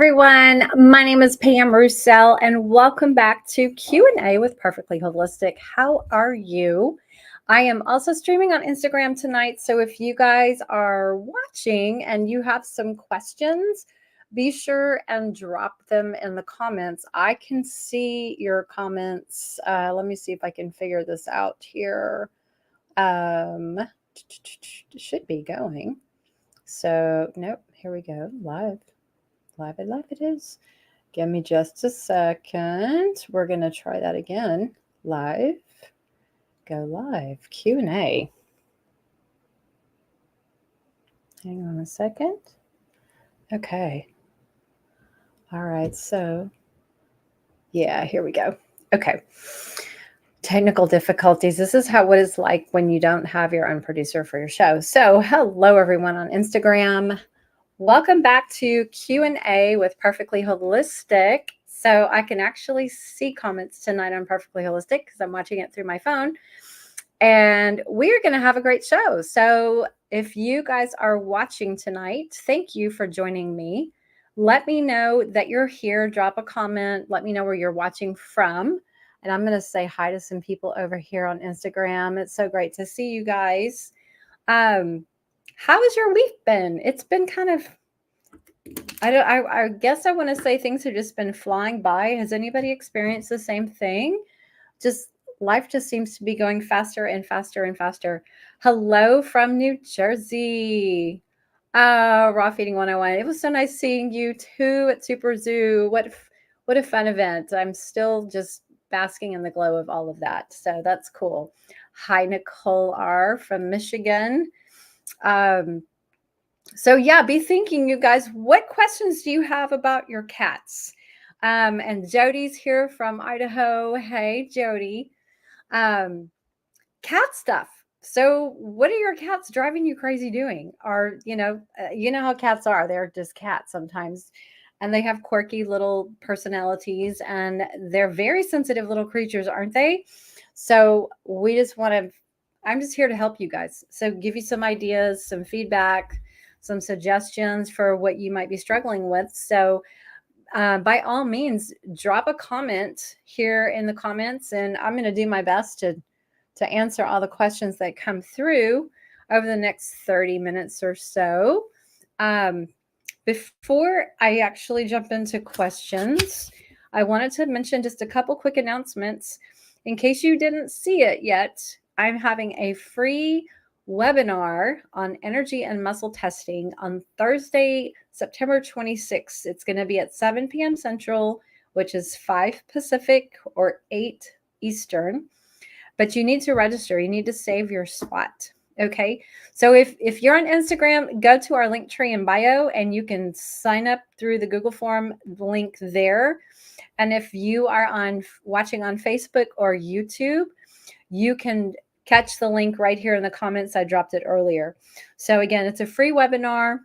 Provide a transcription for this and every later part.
everyone. My name is Pam Roussel, and welcome back to Q&A with Purrrfectly Holistic. How are you? I am also streaming on Instagram tonight, so if you guys are watching and you have some questions, be sure and drop them in the comments. I can see your comments. Let me see if I can figure this out here. It should be going. So, nope, here we go. Live it is. Give me just a second. We're going to try that again. Live. Go live. Q&A. Hang on a second. Okay. All right. So, yeah, here we go. Okay. Technical difficulties. This is what it's like when you don't have your own producer for your show. So, hello, everyone on Instagram. Welcome back to Q&A with Purrrfectly Holistic. So I can actually see comments tonight on Purrrfectly Holistic because I'm watching it through my phone. And we're going to have a great show. So if you guys are watching tonight, thank you for joining me. Let me know that you're here. Drop a comment. Let me know where you're watching from. And I'm going to say hi to some people over here on Instagram. It's so great to see you guys. How has your week been? It's been kind of, I guess I want to say things have just been flying by. Has anybody experienced the same thing? Life just seems to be going faster and faster and faster. Hello from New Jersey. Raw Feeding 101. It was so nice seeing you too at Super Zoo. What a fun event. I'm still just basking in the glow of all of that. So that's cool. Hi, Nicole R. from Michigan. So yeah, be thinking, you guys, what questions do you have about your cats? And Jody's here from Idaho. Hey, Jody. Cat stuff. So what are your cats driving you crazy doing? You know how cats are. They're just cats sometimes. And they have quirky little personalities, and they're very sensitive little creatures, aren't they? So I'm just here to help you guys. So give you some ideas, some feedback, some suggestions for what you might be struggling with. So by all means, drop a comment here in the comments, and I'm going to do my best to answer all the questions that come through over the next 30 minutes or so. Before I actually jump into questions, I wanted to mention just a couple quick announcements. In case you didn't see it yet, I'm having a free webinar on energy and muscle testing on Thursday, September 26th. It's going to be at 7 p.m. Central, which is 5 Pacific or 8 Eastern. But you need to register. You need to save your spot. Okay. So if you're on Instagram, go to our link tree in bio and you can sign up through the Google form link there. And if you are watching on Facebook or YouTube, you can catch the link right here in the comments. I dropped it earlier. So again, it's a free webinar.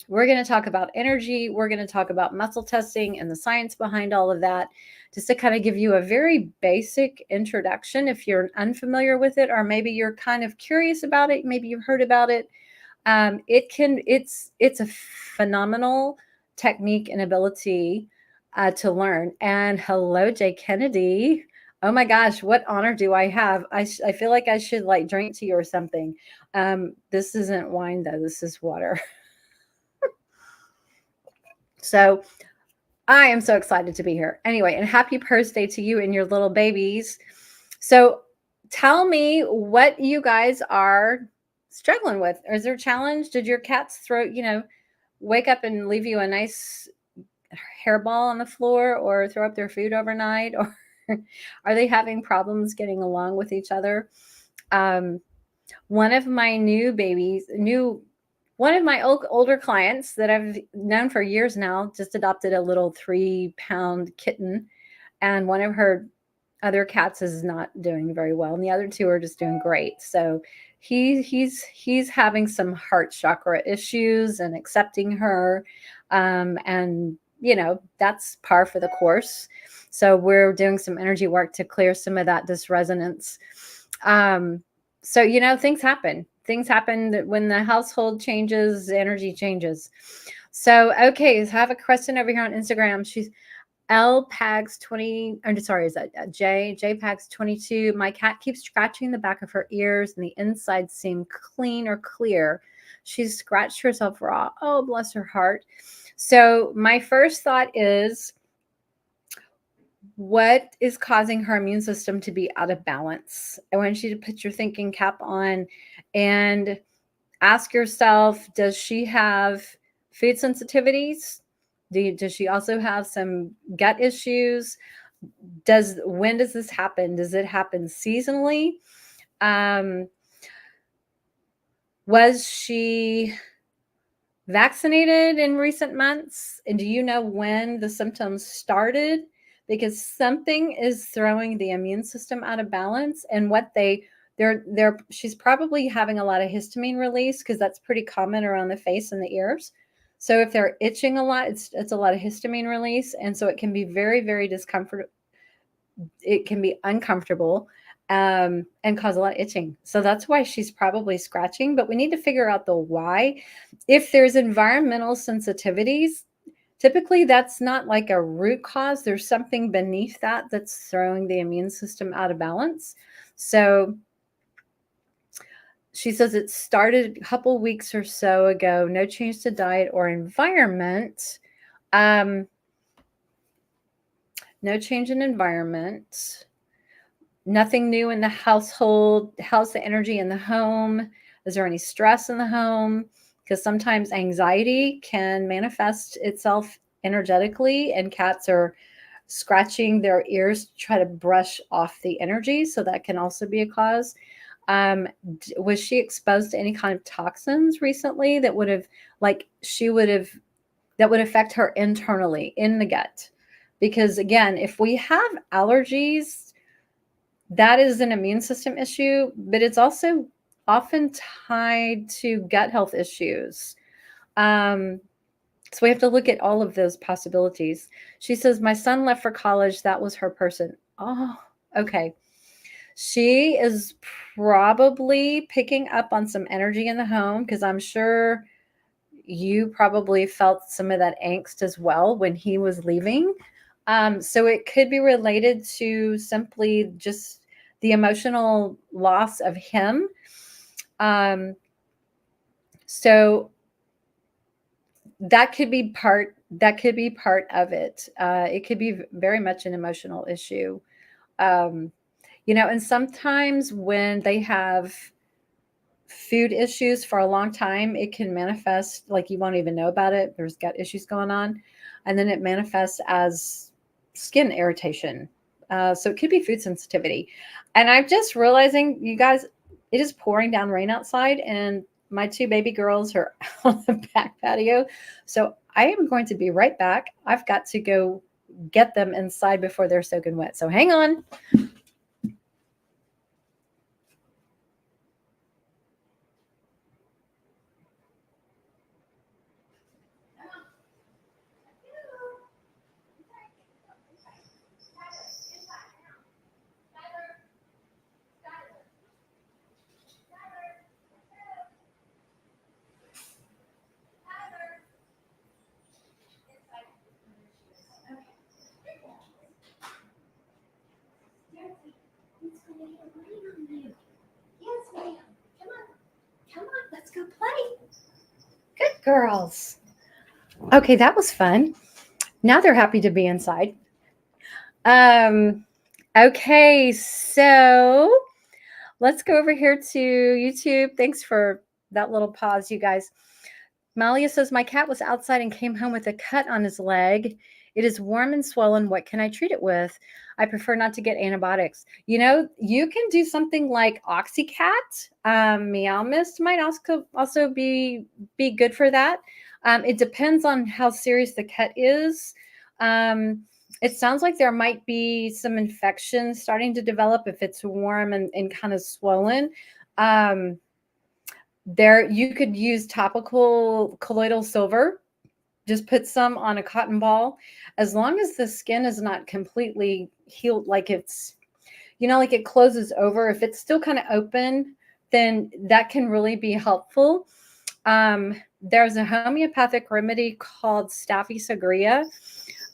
We're going to talk about energy. We're going to talk about muscle testing and the science behind all of that, just to kind of give you a very basic introduction if you're unfamiliar with it, or maybe you're kind of curious about it. Maybe you've heard about it. It's a phenomenal technique and ability to learn. And hello, Jay Kennedy. Oh my gosh, what honor do I have? I feel like I should drink to you or something. This isn't wine though. This is water. So I am so excited to be here. Anyway, and happy birthday to you and your little babies. So tell me what you guys are struggling with. Is there a challenge? Did your cats wake up and leave you a nice hairball on the floor, or throw up their food overnight? Or are they having problems getting along with each other? One of my one of my older clients that I've known for years now just adopted a little 3-pound kitten, and one of her other cats is not doing very well, and the other two are just doing great. So he's having some heart chakra issues and accepting her, and that's par for the course. So we're doing some energy work to clear some of that dysresonance. So things happen. Things happen when the household changes, energy changes. So, okay, so I have a question over here on Instagram. She's L Pags 20. I'm sorry, is that J Pags 22? My cat keeps scratching the back of her ears, and the insides seem clean or clear. She's scratched herself raw. Oh, bless her heart. So, my first thought is, what is causing her immune system to be out of balance? I want you to put your thinking cap on and ask yourself, does she have food sensitivities? Does she also have some gut issues? When does this happen? Does it happen seasonally? Was she vaccinated in recent months? And do you know when the symptoms started? Because something is throwing the immune system out of balance. And what she's probably having a lot of histamine release, because that's pretty common around the face and the ears. So if they're itching a lot, it's a lot of histamine release. And so it can be very, very discomfort. It can be uncomfortable and cause a lot of itching. So that's why she's probably scratching, but we need to figure out the why. If there's environmental sensitivities, typically that's not like a root cause. There's something beneath that that's throwing the immune system out of balance. So she says it started a couple weeks or so ago. No change to diet or environment. No change in environment. Nothing new in the household. How's the energy in the home? Is there any stress in the home? Because sometimes anxiety can manifest itself energetically, and cats are scratching their ears to try to brush off the energy. So that can also be a cause. Was she exposed to any kind of toxins recently that would affect her internally in the gut? Because again, if we have allergies, that is an immune system issue, but it's also often tied to gut health issues. So we have to look at all of those possibilities. She says, my son left for college. That was her person. Oh, okay. She is probably picking up on some energy in the home, because I'm sure you probably felt some of that angst as well when he was leaving. So it could be related to simply just the emotional loss of him. So that could be part of it. It could be very much an emotional issue. And sometimes when they have food issues for a long time, it can manifest like you won't even know about it. There's gut issues going on, and then it manifests as skin irritation. So it could be food sensitivity. And I'm just realizing, you guys, it is pouring down rain outside, and my two baby girls are on the back patio. So I am going to be right back. I've got to go get them inside before they're soaking wet. So hang on. Yes, ma'am. Come on, let's go play. Good girls. Okay, that was fun. Now they're happy to be inside. Okay, so let's go over here to YouTube. Thanks for that little pause, you guys. Malia says, my cat was outside and came home with a cut on his leg. It is warm and swollen. What can I treat it with? I prefer not to get antibiotics. You can do something like Oxycat. Meow Mist might also be good for that. It depends on how serious the cut is. It sounds like there might be some infection starting to develop if it's warm and kind of swollen. There, you could use topical colloidal silver. Just put some on a cotton ball. As long as the skin is not completely healed, like it's, like it closes over. If it's still kind of open, then that can really be helpful. There's a homeopathic remedy called Staphylococcus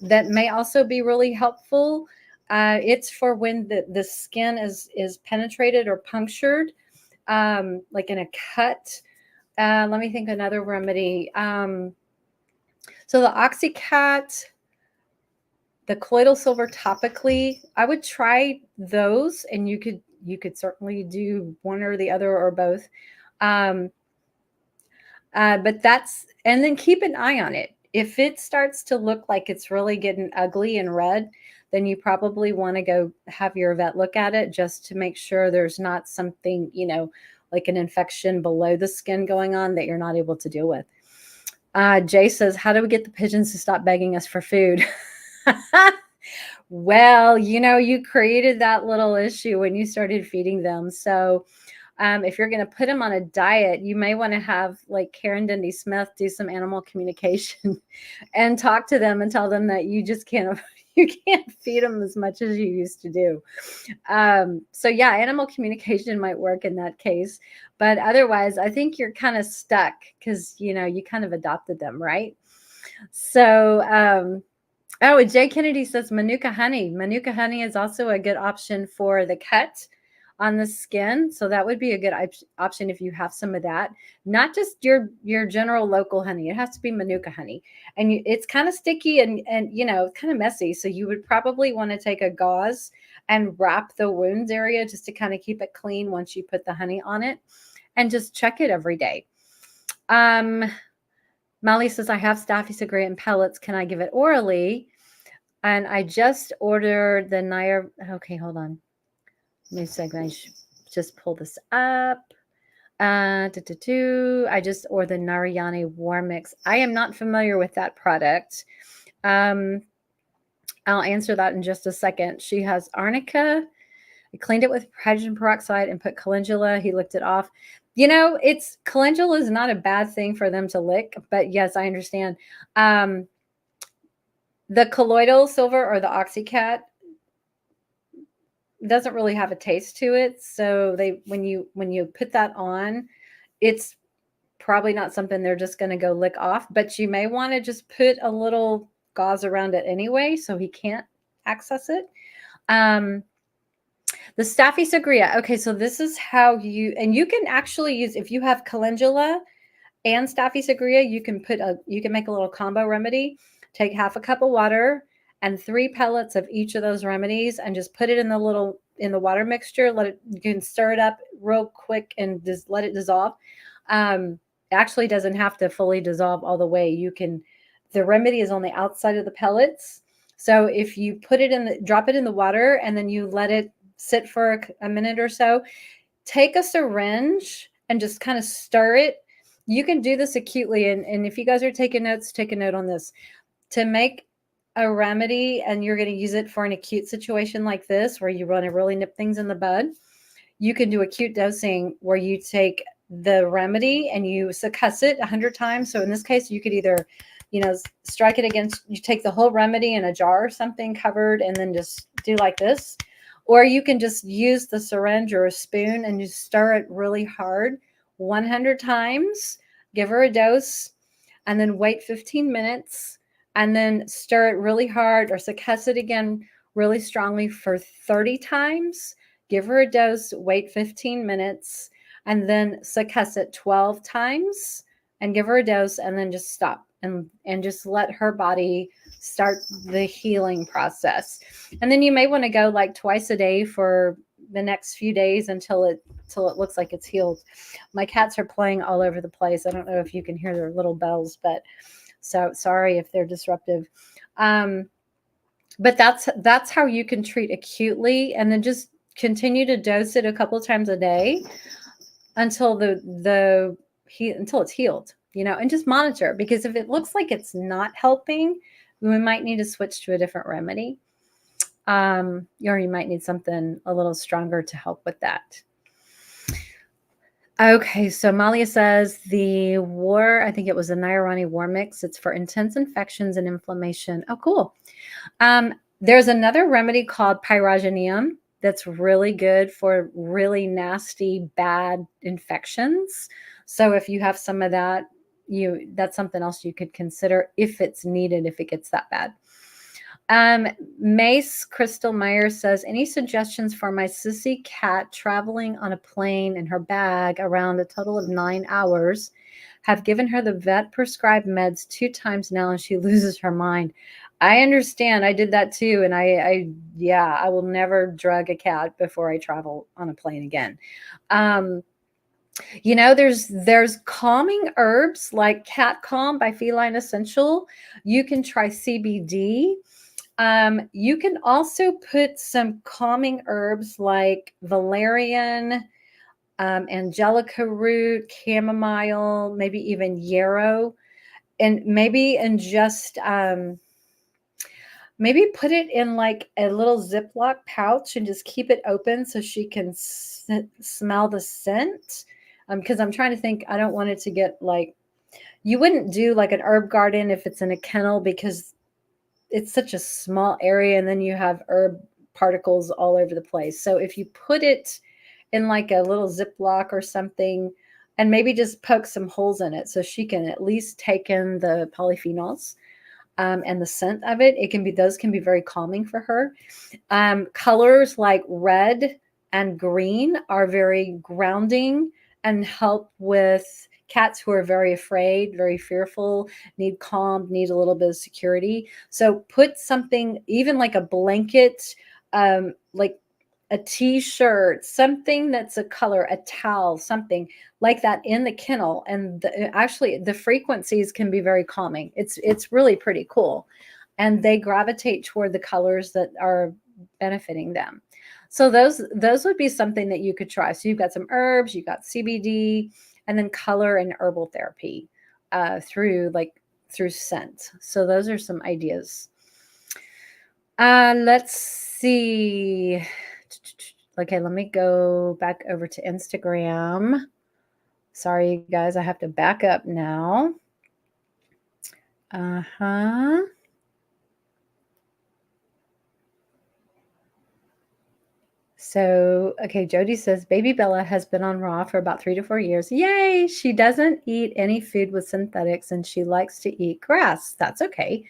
that may also be really helpful. It's for when the skin is penetrated or punctured, like in a cut. Let me think another remedy. So the Oxycat, the colloidal silver topically, I would try those, and you could certainly do one or the other or both. But and then keep an eye on it. If it starts to look like it's really getting ugly and red, then you probably want to go have your vet look at it just to make sure there's not something, like an infection below the skin going on that you're not able to deal with. Jay says, how do we get the pigeons to stop begging us for food? Well, you created that little issue when you started feeding them. So if you're going to put them on a diet, you may want to have like Karen Dundee Smith do some animal communication and talk to them and tell them that you just can't feed them as much as you used to do. So yeah, animal communication might work in that case, but otherwise I think you're kind of stuck because you kind of adopted them, right? So oh, Jay Kennedy says Manuka honey. Manuka honey is also a good option for the cut on the skin. So that would be a good option if you have some of that. Not just your general local honey. It has to be Manuka honey. And it's kind of sticky and kind of messy. So you would probably want to take a gauze and wrap the wounds area just to kind of keep it clean once you put the honey on it, and just check it every day. Molly says, I have Staphylococcus in pellets. Can I give it orally? And I just ordered the Nair. Okay, hold on. Let me see. I just pull this up. I just ordered the Narayani War Mix. I am not familiar with that product. I'll answer that in just a second. She has arnica. I cleaned it with hydrogen peroxide and put calendula. He licked it off. Calendula is not a bad thing for them to lick, but yes, I understand. The colloidal silver or the Oxycat doesn't really have a taste to it. So when you put that on, it's probably not something they're just going to go lick off, but you may want to just put a little gauze around it anyway, so he can't access it. The Staphylococcus. Okay, so this is how you can actually use, if you have calendula and Staphylococcus, you can make a little combo remedy. Take half a cup of water and 3 pellets of each of those remedies and just put it in the water mixture. You can stir it up real quick and just let it dissolve. It actually doesn't have to fully dissolve all the way. The remedy is on the outside of the pellets. So if you drop it in the water and then you let it sit for a minute or so, take a syringe and just kind of stir it. You can do this acutely. And if you guys are taking notes, take a note on this. To make a remedy and you're going to use it for an acute situation like this, where you want to really nip things in the bud, you can do acute dosing where you take the remedy and you succuss it 100 times. So in this case, you could either, strike it against, you take the whole remedy in a jar or something covered and then just do like this. Or you can just use the syringe or a spoon and just stir it really hard 100 times, give her a dose, and then wait 15 minutes. And then stir it really hard or succuss it again really strongly for 30 times. Give her a dose, wait 15 minutes, and then succuss it 12 times and give her a dose, and then just stop and just let her body start the healing process. And then you may want to go like twice a day for the next few days until it looks like it's healed. My cats are playing all over the place. I don't know if you can hear their little bells, but so sorry if they're disruptive. But that's how you can treat acutely, and then just continue to dose it a couple of times a day until until it's healed, and just monitor, because if it looks like it's not helping, we might need to switch to a different remedy. Or you might need something a little stronger to help with that. Okay, so Malia says I think it was the Nairani War Mix. It's for intense infections and inflammation. Oh, cool. There's another remedy called pyrogenium that's really good for really nasty, bad infections. So if you have some of that, that's something else you could consider if it's needed, if it gets that bad. Mace Crystal Meyer says, any suggestions for my sissy cat traveling on a plane in her bag around a total of 9 hours? Have given her the vet prescribed meds 2 times now and she loses her mind. I understand. I did that too. And I will never drug a cat before I travel on a plane again. There's calming herbs like Cat Calm by Feline Essential. You can try CBD. You can also put some calming herbs like valerian, angelica root, chamomile, maybe even yarrow, and maybe maybe put it in like a little Ziploc pouch and just keep it open so she can smell the scent. Because I'm trying to think, I don't want it to get like, you wouldn't do like an herb garden if it's in a kennel because it's such a small area and then you have herb particles all over the place. So if you put it in like a little Ziploc or something and maybe just poke some holes in it so she can at least take in the polyphenols and the scent of it, those can be very calming for her. Colors like red and green are very grounding and help with cats who are very afraid, very fearful, need calm, need a little bit of security. So put something, even like a blanket, like a t-shirt, something that's a color, a towel, something like that in the kennel. And actually the frequencies can be very calming. It's really pretty cool. And they gravitate toward the colors that are benefiting them. So those would be something that you could try. So you've got some herbs, you've got CBD, and then color and herbal therapy through scent. So those are some ideas. Let's see. Okay, let me go back over to Instagram. Sorry, you guys, I have to back up now. So, okay, Jody says, baby Bella has been on raw for about 3 to 4 years. Yay! She doesn't eat any food with synthetics and she likes to eat grass. That's okay.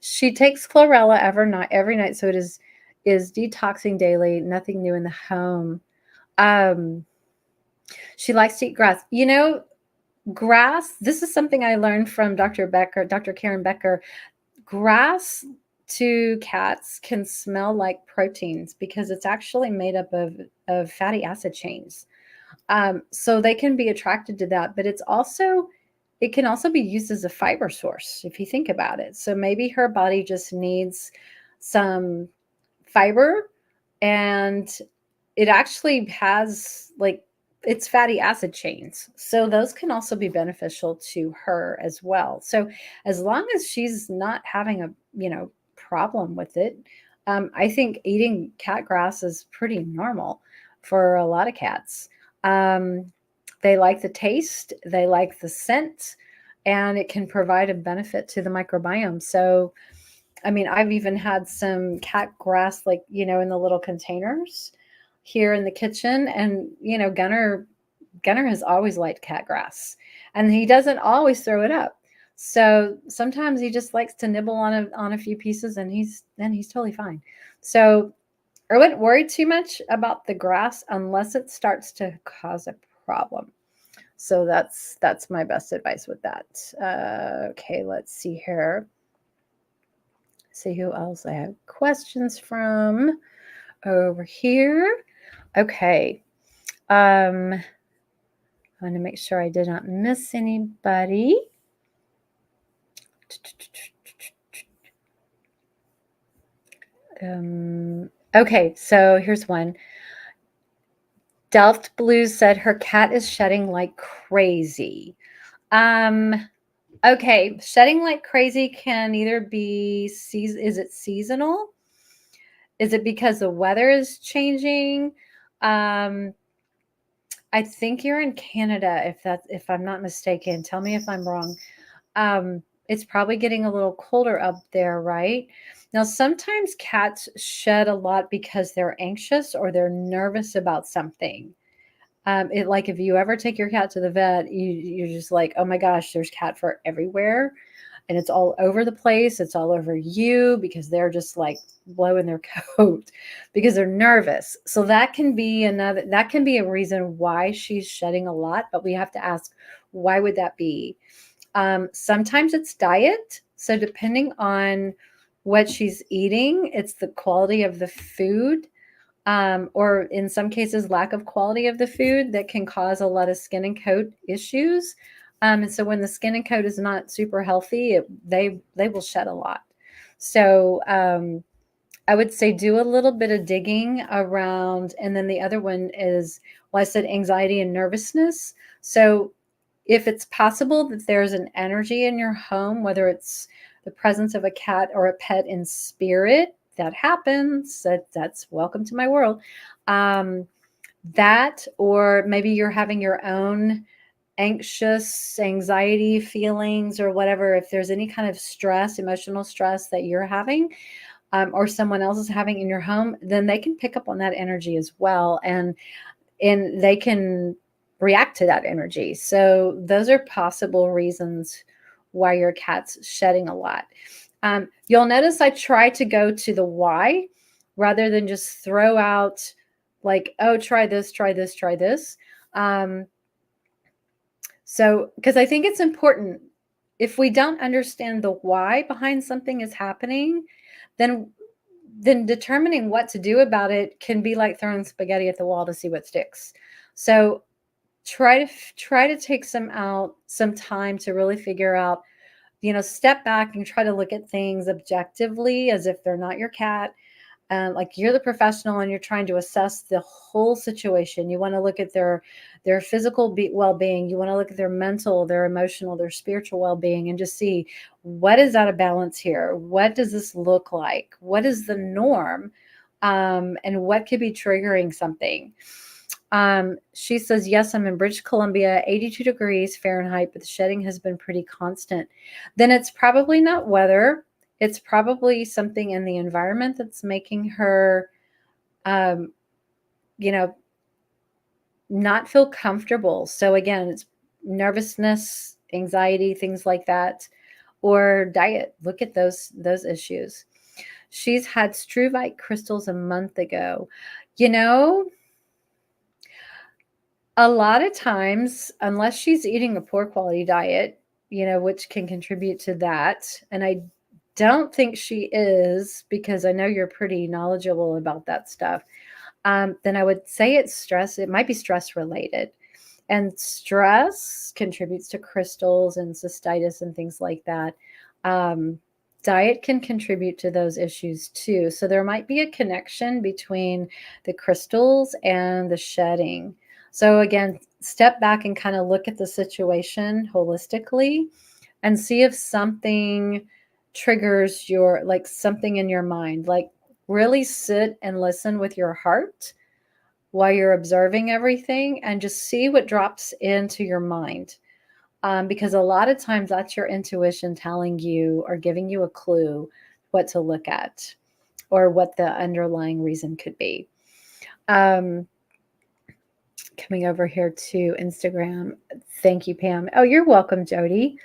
She takes chlorella every night, so it is detoxing daily, nothing new in the home. She likes to eat grass. Grass, this is something I learned from Dr. Karen Becker. Grass to cats can smell like proteins because it's actually made up of fatty acid chains. So they can be attracted to that, but it can also be used as a fiber source if you think about it. So maybe her body just needs some fiber, and it actually has it's fatty acid chains. So those can also be beneficial to her as well. So as long as she's not having a, problem with it, I think eating cat grass is pretty normal for a lot of cats. They like the taste, they like the scent, and it can provide a benefit to the microbiome. So, I mean, I've even had some cat grass, in the little containers here in the kitchen. And, Gunner has always liked cat grass, and he doesn't always throw it up. So sometimes he just likes to nibble on a few pieces, and he's totally fine. So I wouldn't worry too much about the grass unless it starts to cause a problem. So that's my best advice with that. Okay, let's see here. See who else I have questions from over here. Okay. I want to make sure I did not miss anybody. Okay, so here's one. Delft Blues said her cat is shedding like crazy. Okay, shedding like crazy can either be is it seasonal? Is it because the weather is changing? I think you're in Canada, if I'm not mistaken. Tell me if I'm wrong. It's probably getting a little colder up there, right? Now, sometimes cats shed a lot because they're anxious or they're nervous about something. Like if you ever take your cat to the vet, you're just like, oh my gosh, there's cat fur everywhere, and it's all over the place. It's all over you because they're just like blowing their coat because they're nervous. So that can be a reason why she's shedding a lot. But we have to ask, why would that be? Sometimes it's diet. So depending on what she's eating, it's the quality of the food, or in some cases, lack of quality of the food that can cause a lot of skin and coat issues. And so when the skin and coat is not super healthy, they will shed a lot. So I would say do a little bit of digging around. And then the other one is, well, I said anxiety and nervousness. So if it's possible that there's an energy in your home, whether it's the presence of a cat or a pet in spirit, that happens. That's welcome to my world. That, or maybe you're having your own anxiety feelings or whatever. If there's any kind of stress, emotional stress that you're having, or someone else is having in your home, then they can pick up on that energy as well, and they can react to that energy. So those are possible reasons why your cat's shedding a lot. You'll notice I try to go to the why rather than just throw out like, oh, try this, try this, try this. So, because I think it's important, if we don't understand the why behind something is happening, then determining what to do about it can be like throwing spaghetti at the wall to see what sticks. So try to take some time to really figure out, step back and try to look at things objectively as if they're not your cat. Like you're the professional and you're trying to assess the whole situation. You want to look at their physical well-being. You want to look at their mental, their emotional, their spiritual well-being, and just see, what is out of balance here? What does this look like? What is the norm? And what could be triggering something? She says, yes, I'm in British Columbia, 82 degrees Fahrenheit, but the shedding has been pretty constant. Then it's probably not weather. It's probably something in the environment that's making her, you know, not feel comfortable. So again, it's nervousness, anxiety, things like that, or diet. Look at those issues. She's had struvite crystals a month ago. A lot of times, unless she's eating a poor quality diet, which can contribute to that, and I don't think she is, because I know you're pretty knowledgeable about that stuff, then I would say it's stress. It might be stress related. And stress contributes to crystals and cystitis and things like that. Diet can contribute to those issues too. So there might be a connection between the crystals and the shedding. So again, step back and kind of look at the situation holistically and see if something triggers like something in your mind. Like really sit and listen with your heart while you're observing everything and just see what drops into your mind. Because a lot of times that's your intuition telling you or giving you a clue what to look at or what the underlying reason could be. Coming over here to Instagram. Thank you, Pam. Oh, you're welcome, Jody.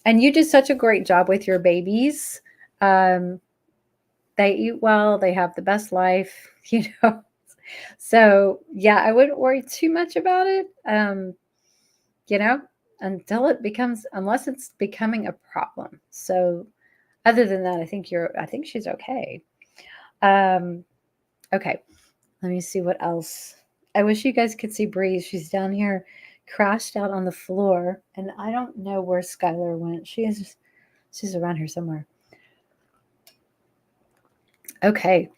And you do such a great job with your babies. They eat well. They have the best life, So yeah, I wouldn't worry too much about it. Unless it's becoming a problem. So other than that, I think she's okay. Okay. Let me see what else. I wish you guys could see Breeze. She's down here crashed out on the floor, and I don't know where Skylar went. She's around here somewhere. Okay.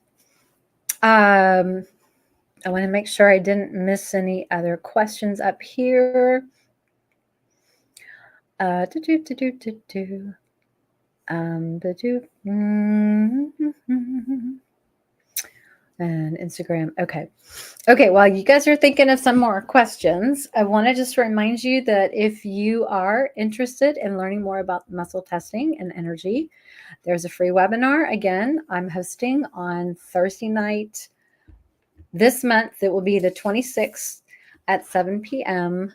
I want to make sure I didn't miss any other questions up here. And Instagram. Okay, while you guys are thinking of some more questions, I want to just remind you that if you are interested in learning more about muscle testing and energy, there's a free webinar. Again, I'm hosting on Thursday night this month. It will be the 26th. at 7 p.m.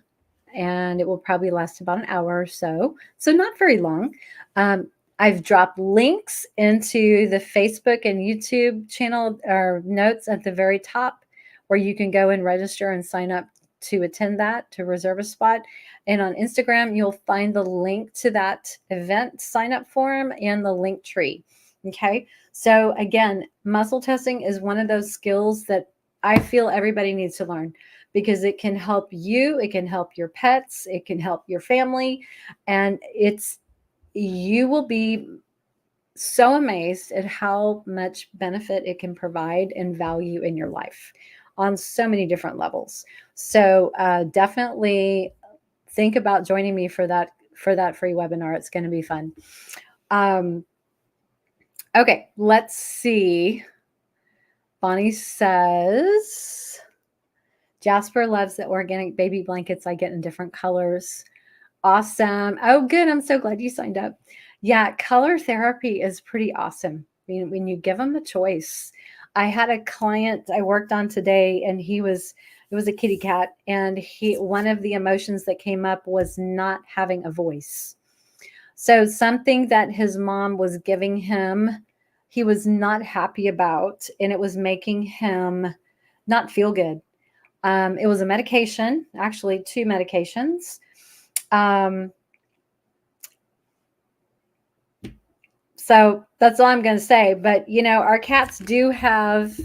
and it will probably last about an hour or so. So not very long. Um, I've dropped links into the Facebook and YouTube channel or notes at the very top where you can go and register and sign up to attend that, to reserve a spot. And on Instagram, you'll find the link to that event sign up form and the link tree. Okay. So again, muscle testing is one of those skills that I feel everybody needs to learn because it can help you, it can help your pets, it can help your family, and you will be so amazed at how much benefit it can provide and value in your life on so many different levels. So definitely think about joining me for that free webinar. It's going to be fun. Okay, let's see. Bonnie says, Jasper loves the organic baby blankets I get in different colors. Awesome. Oh, good. I'm so glad you signed up. Yeah, color therapy is pretty awesome. I mean, when you give them a choice. I had a client I worked on today, and it was a kitty cat, and one of the emotions that came up was not having a voice. So something that his mom was giving him, he was not happy about, and it was making him not feel good. It was a medication, actually 2 medications. So that's all I'm going to say. But, our cats do have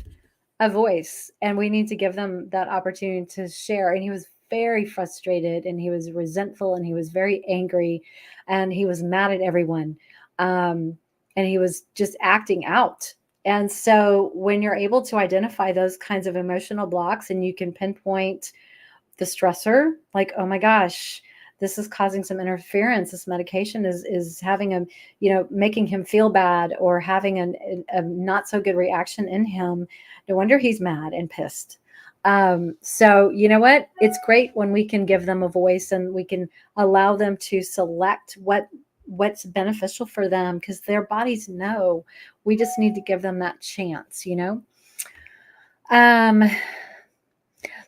a voice, and we need to give them that opportunity to share. And he was very frustrated, and he was resentful, and he was very angry, and he was mad at everyone. And he was just acting out. And so when you're able to identify those kinds of emotional blocks and you can pinpoint the stressor, like, oh my gosh, this is causing some interference. This medication is having making him feel bad or having a not so good reaction in him. No wonder he's mad and pissed. So you know what? It's great when we can give them a voice and we can allow them to select what's beneficial for them, because their bodies know. We just need to give them that chance,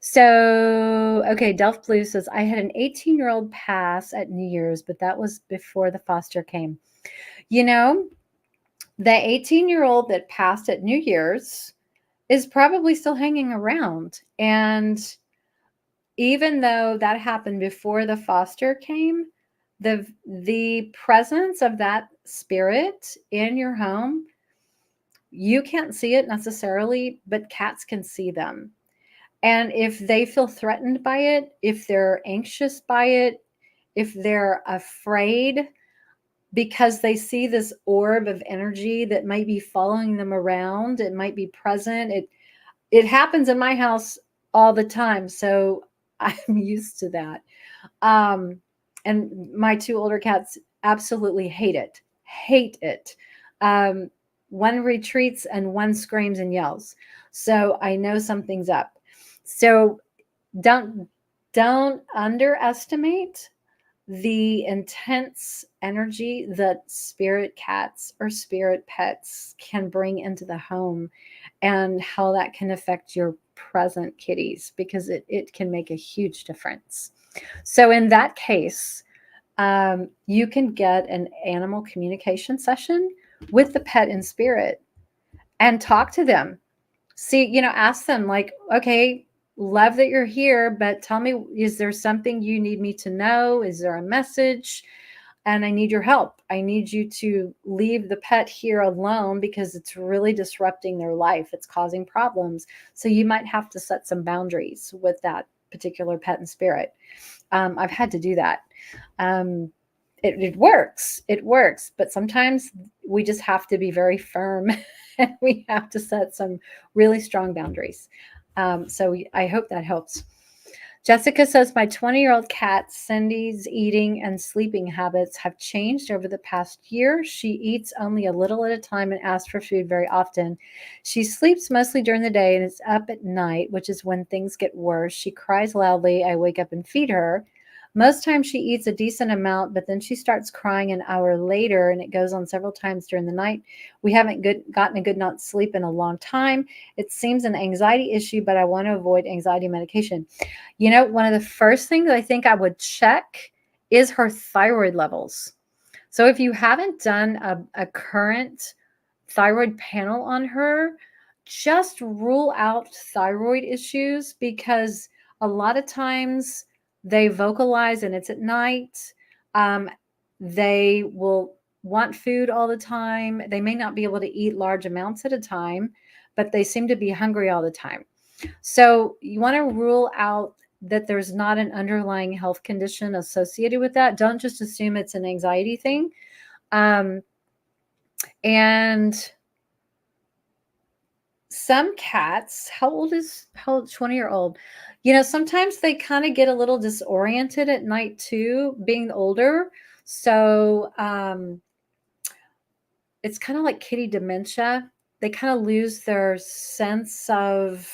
So, okay, Delft Blue says, I had an 18-year-old pass at New Year's, but that was before the foster came. The 18-year-old that passed at New Year's is probably still hanging around. And even though that happened before the foster came, the presence of that spirit in your home, you can't see it necessarily, but cats can see them. And if they feel threatened by it, if they're anxious by it, if they're afraid because they see this orb of energy that might be following them around, it might be present. It happens in my house all the time, so I'm used to that. And my 2 older cats absolutely hate it. One retreats and one screams and yells. So I know something's up. So don't underestimate the intense energy that spirit cats or spirit pets can bring into the home, and how that can affect your present kitties, because it can make a huge difference. So in that case, you can get an animal communication session with the pet in spirit and talk to them. See, ask them like, okay, love that you're here, but tell me, is there something you need me to know? Is there a message? And I need your help. I need you to leave the pet here alone because it's really disrupting their life. It's causing problems. So you might have to set some boundaries with that particular pet and spirit. I've had to do that. It works. It works. But sometimes we just have to be very firm and we have to set some really strong boundaries. So I hope that helps. Jessica says, my 20-year-old cat, Cindy's eating and sleeping habits have changed over the past year. She eats only a little at a time and asks for food very often. She sleeps mostly during the day and is up at night, which is when things get worse. She cries loudly. I wake up and feed her. Most times she eats a decent amount, but then she starts crying an hour later, and it goes on several times during the night. We haven't gotten a good night's sleep in a long time. It seems an anxiety issue, but I want to avoid anxiety medication. One of the first things I think I would check is her thyroid levels. So if you haven't done a current thyroid panel on her, just rule out thyroid issues, because a lot of times they vocalize and it's at night. Um, they will want food all the time. They may not be able to eat large amounts at a time, but they seem to be hungry all the time. So you want to rule out that there's not an underlying health condition associated with that. Don't just assume it's an anxiety thing. And some cats, how old 20-year-old? Sometimes they kind of get a little disoriented at night too, being older. So it's kind of like kitty dementia. They kind of lose their sense of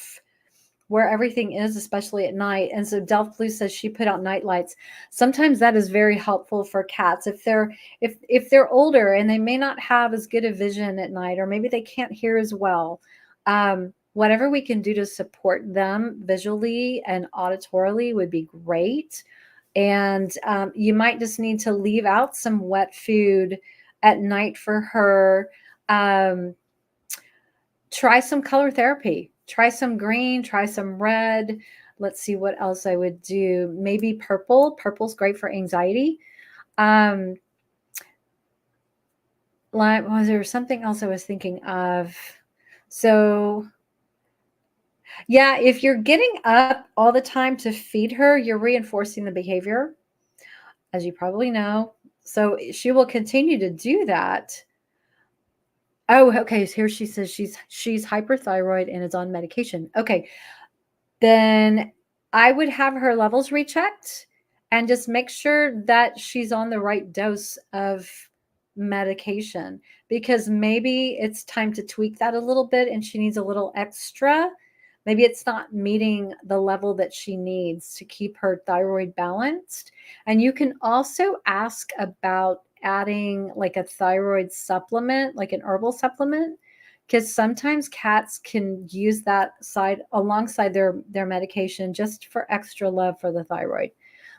where everything is, especially at night. And so Delph Blue says she put out night lights. Sometimes that is very helpful for cats if they're older and they may not have as good a vision at night, or maybe they can't hear as well. Whatever we can do to support them visually and auditorily would be great. And you might just need to leave out some wet food at night for her. Try some color therapy. Try some green, try some red. Let's see what else I would do. Maybe purple. Purple's great for anxiety. Was there something else I was thinking of? So, yeah, if you're getting up all the time to feed her, you're reinforcing the behavior, as you probably know. So she will continue to do that. Oh, okay. Here she says she's hyperthyroid and is on medication. Okay. Then I would have her levels rechecked and just make sure that she's on the right dose of medication, because maybe it's time to tweak that a little bit and she needs a little extra. Maybe it's not meeting the level that she needs to keep her thyroid balanced. And you can also ask about adding like a thyroid supplement, like an herbal supplement, because sometimes cats can use that side alongside their medication just for extra love for the thyroid.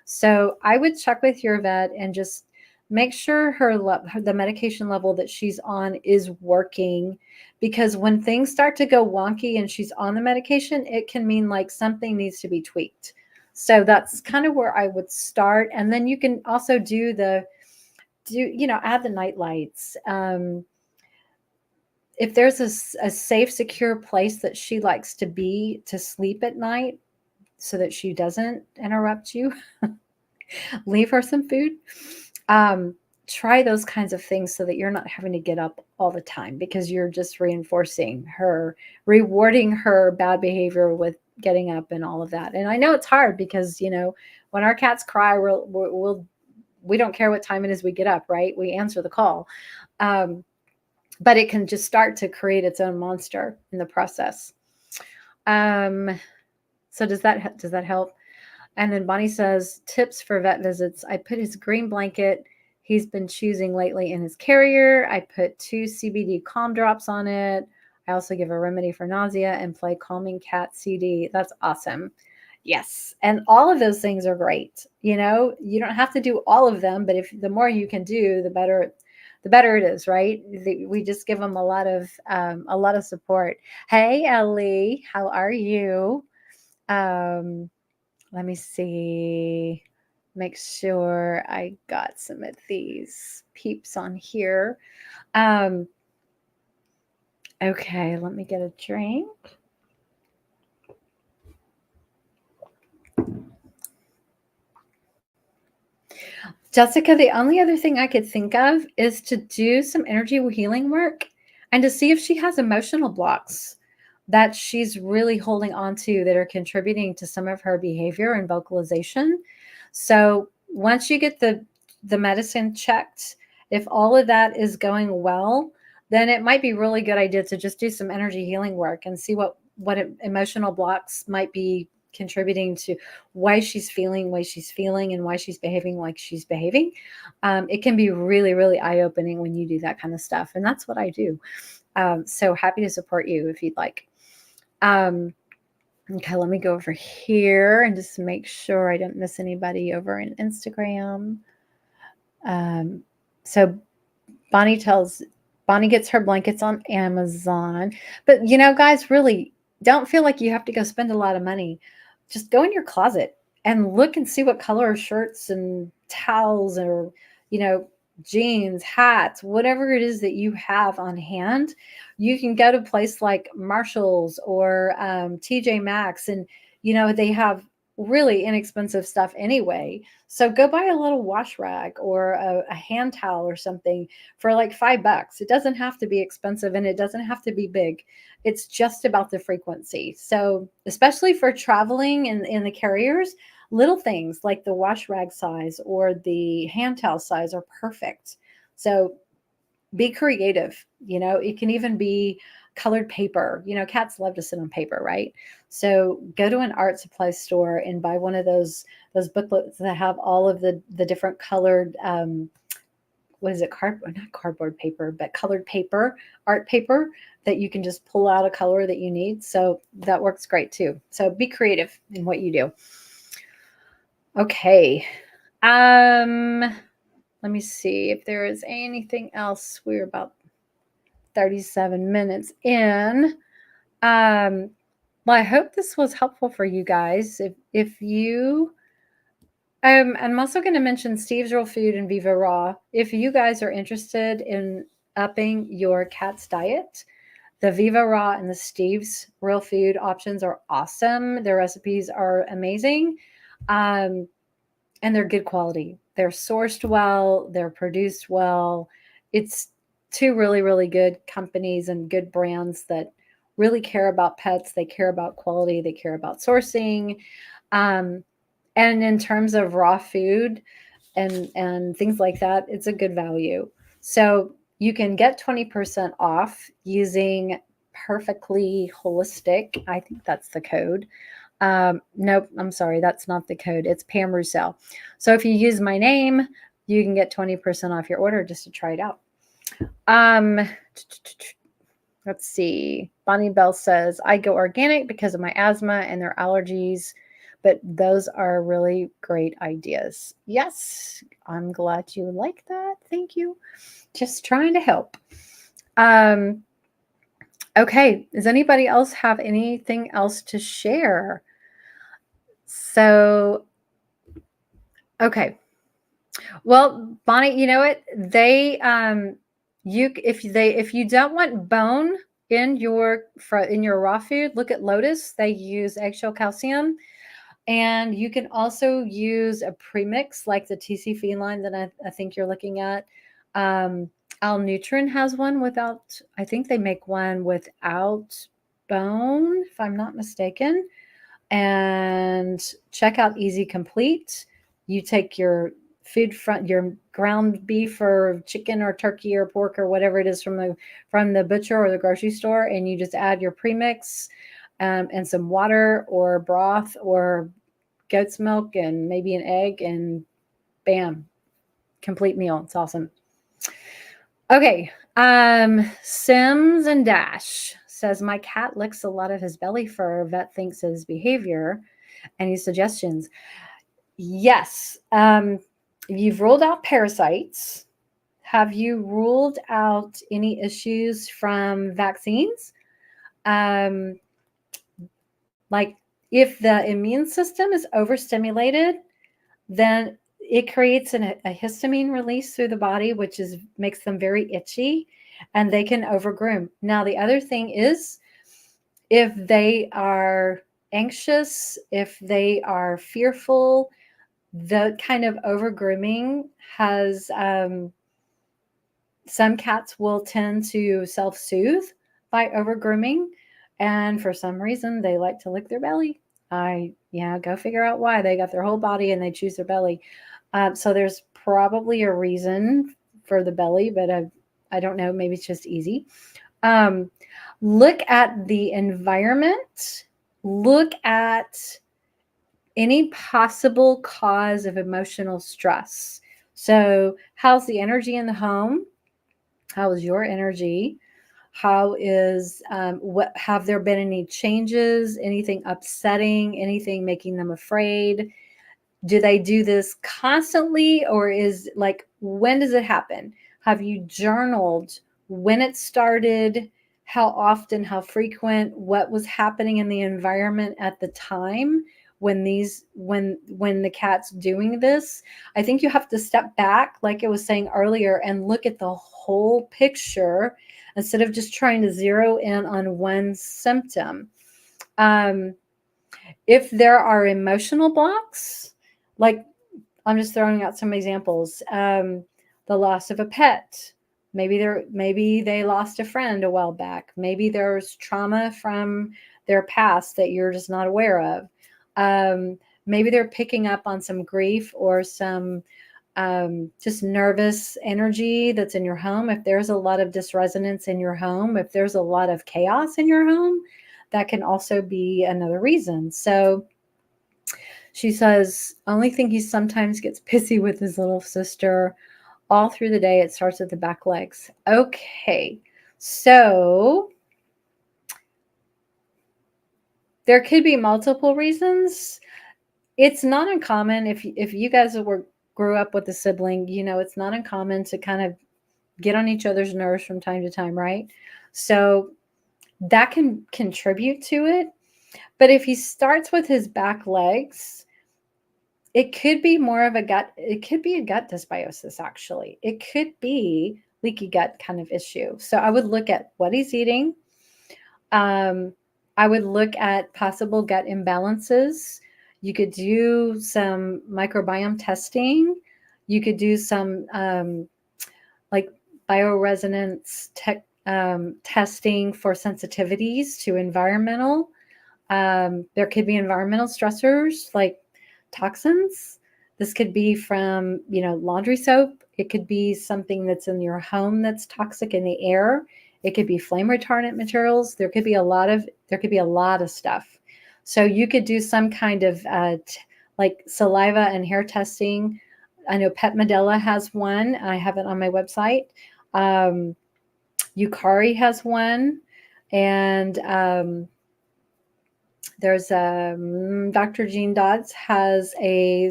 So I would check with your vet and just make sure the medication level that she's on is working, because when things start to go wonky and she's on the medication, it can mean like something needs to be tweaked. So that's kind of where I would start. And then you can also add the night lights. If there's a safe, secure place that she likes to be to sleep at night so that she doesn't interrupt you, leave her some food. Try those kinds of things so that you're not having to get up all the time, because you're just reinforcing her, rewarding her bad behavior with getting up and all of that. And I know it's hard because, when our cats cry, we don't care what time it is we get up, right? We answer the call. But it can just start to create its own monster in the process. So does that help? And then Bonnie says, tips for vet visits. I put his green blanket he's been choosing lately in his carrier. I put 2 CBD calm drops on it. I also give a remedy for nausea and play calming cat CD. That's awesome. Yes. And all of those things are great. You don't have to do all of them, but if the more you can do, the better it is, right? We just give them a lot of support. Hey, Ellie, how are you? Let me see. Make sure I got some of these peeps on here. Okay, let me get a drink. Jessica, the only other thing I could think of is to do some energy healing work and to see if she has emotional blocks that she's really holding on to that are contributing to some of her behavior and vocalization. So once you get the medicine checked, if all of that is going well, then it might be a really good idea to just do some energy healing work and see what emotional blocks might be contributing to why she's feeling and why she's behaving like she's behaving. It can be really, really eye-opening when you do that kind of stuff. And that's what I do. So happy to support you if you'd like. Okay, let me go over here and just make sure I don't miss anybody over in Instagram. So Bonnie gets her blankets on Amazon. But guys, really don't feel like you have to go spend a lot of money. Just go in your closet and look and see what color of shirts and towels or, jeans, hats, whatever it is that you have on hand. You can go to a place like Marshall's or TJ Maxx, and they have really inexpensive stuff anyway. So go buy a little wash rag or a hand towel or something for like $5. It doesn't have to be expensive and it doesn't have to be big. It's just about the frequency. So especially for traveling in the carriers, little things like the wash rag size or the hand towel size are perfect. So be creative. It can even be colored paper. Cats love to sit on paper, right? So go to an art supply store and buy one of those booklets that have all of the different colored what is it? Not cardboard paper, but colored paper, art paper that you can just pull out a color that you need. So that works great too. So be creative in what you do. Okay. Let me see if there is anything else. We're about 37 minutes in. Well, I hope this was helpful for you guys. If you, I'm also going to mention Steve's Real Food and Viva Raw. If you guys are interested in upping your cat's diet, the Viva Raw and the Steve's Real Food options are awesome. Their recipes are amazing. And they're good quality. They're sourced well. They're produced well. It's two really, really good companies and good brands that really care about pets. They care about quality. They care about sourcing. And in terms of raw food and things like that, it's a good value. So you can get 20% off using Purrrfectly Holistic. I think that's the code. Nope, I'm sorry, that's not the code. It's Pam Roussel. So if you use my name, you can get 20% off your order just to try it out. Let's see. Bonnie Bell says, I go organic because of my asthma and their allergies, but those are really great ideas. Yes, I'm glad you like that. Thank you. Just trying to help. Okay, does anybody else have anything else to share? So, okay. Well, Bonnie, you know what? They if you don't want bone in your raw food, look at Lotus. They use eggshell calcium, and you can also use a premix like the TC Feline that I think you're looking at. Al Nutrin has one without. I think they make one without bone, if I'm not mistaken. And check out Easy Complete. You take your your ground beef or chicken or turkey or pork or whatever it is from the butcher or the grocery store, and you just add your premix and some water or broth or goat's milk and maybe an egg, and bam, complete meal. It's awesome. Okay, Sims and Dash says, my cat licks a lot of his belly fur. Vet thinks his behavior. Any suggestions? Yes. You've ruled out parasites. Have you ruled out any issues from vaccines? Like if the immune system is overstimulated, then it creates a histamine release through the body, which makes them very itchy, and they can overgroom. Now, the other thing is, if they are anxious, if they are fearful, the kind of overgrooming has some cats will tend to self-soothe by overgrooming, and for some reason they like to lick their belly. Go figure out why. They got their whole body and they choose their belly. So there's probably a reason for the belly, but I don't know. Maybe it's just easy. Look at the environment. Look at any possible cause of emotional stress. So, how's the energy in the home? How is your energy? How is what have there been any changes, anything upsetting, anything making them afraid? Do they do this constantly, or is like, when does it happen? Have you journaled when it started, how often, how frequent, what was happening in the environment at the time when the cat's doing this? I think you have to step back, like I was saying earlier, and look at the whole picture instead of just trying to zero in on one symptom. Um, if there are emotional blocks, like I'm just throwing out some examples. The loss of a pet. Maybe they lost a friend a while back. Maybe there's trauma from their past that you're just not aware of. Maybe they're picking up on some grief or some just nervous energy that's in your home. If there's a lot of dysresonance in your home, if there's a lot of chaos in your home, that can also be another reason. So she says, only thing he sometimes gets pissy with his little sister all through the day. It starts with the back legs. Okay. So there could be multiple reasons. It's not uncommon if you guys grew up with a sibling, it's not uncommon to kind of get on each other's nerves from time to time, right? So that can contribute to it. But if he starts with his back legs, it could be more of a gut, it could be a gut dysbiosis, actually. It could be leaky gut kind of issue. So I would look at what he's eating. I would look at possible gut imbalances. You could do some microbiome testing. You could do some like bioresonance testing for sensitivities to environmental. There could be environmental stressors like toxins. This could be from, laundry soap. It could be something that's in your home that's toxic in the air. It could be flame retardant materials. There could be a lot of stuff. So you could do some kind of like saliva and hair testing. I know Pet Medela has one. I have it on my website. Yukari has one, and there's Dr. Jean Dodds has a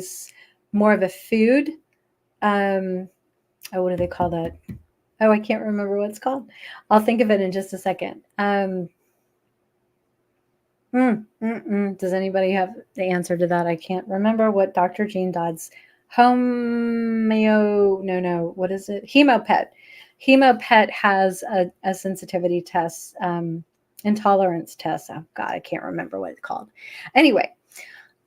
more of a food. What do they call that? Oh, I can't remember what it's called. I'll think of it in just a second. Does anybody have the answer to that? I can't remember what Dr. Jean Dodds what is it? Hemopet. Hemopet has a sensitivity test, intolerance test. Oh God, I can't remember what it's called. Anyway,